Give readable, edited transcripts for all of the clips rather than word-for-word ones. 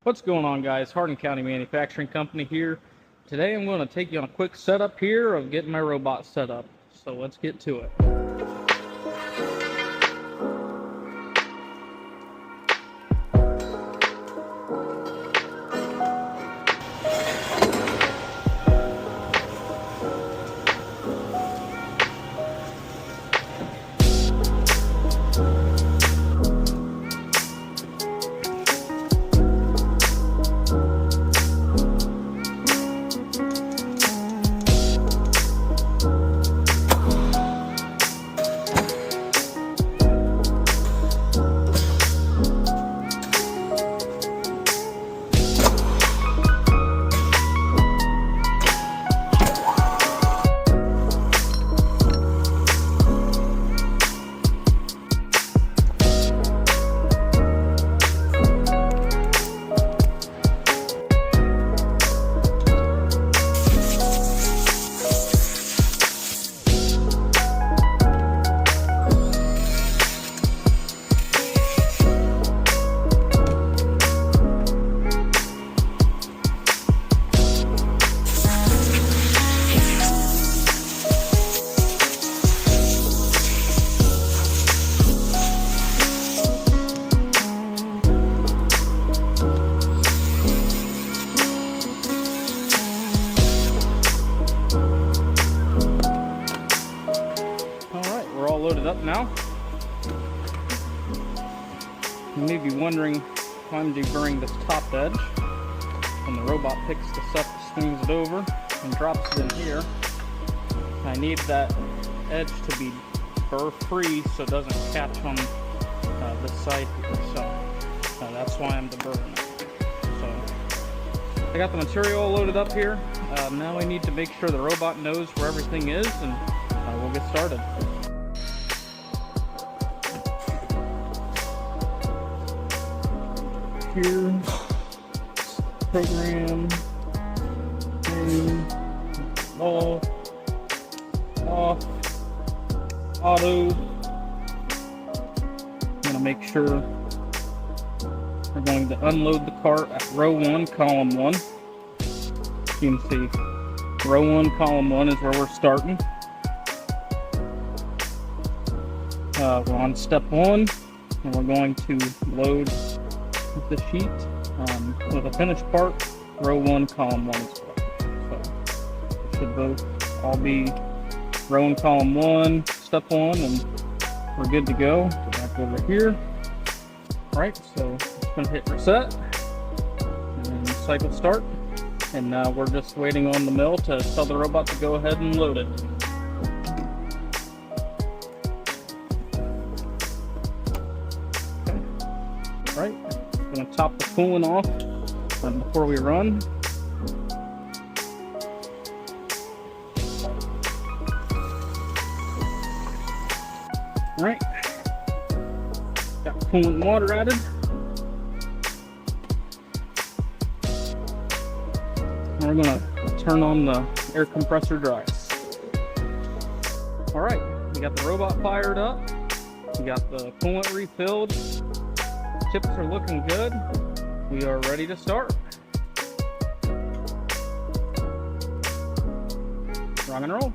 What's going on, guys? Hardin County Manufacturing Company here. Today I'm going to take you on a quick setup here of getting my robot set up. So let's get to it. We're all loaded up now. You may be wondering why I'm deburring this top edge. When the robot picks this up, swings it over, and drops it in here, I need that edge to be burr free so it doesn't catch on this side here. So that's why I'm deburring it. So I got the material all loaded up here. Now I need to make sure the robot knows where everything is, and we'll get started. Here, program, off, auto. I'm going to make sure we're going to unload the cart at row 1, column 1. You can see row 1, column 1 is where we're starting. We're on step 1, and we're going to load the sheet with a finished part, row 1, column 1 as well. So it should both all be row and column 1, step 1, and we're good to go. Go back over here. Alright, so it's going to hit reset and cycle start, and now we're just waiting on the mill to tell the robot to go ahead and load it. Okay. Alright. Going to top the coolant off before we run. Alright, got coolant and water added. And we're going to turn on the air compressor dries. Alright, we got the robot fired up. We got the coolant refilled. Chips are looking good. We are ready to start. Rock and roll.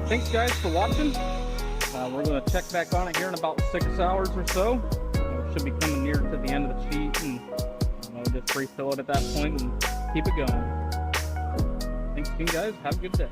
thanks guys for watching. We're going to check back on it here in about 6 hours or so. We should be coming near to the end of the sheet, and we'll just refill it at that point and keep it going. Thanks again, guys. Have a good day.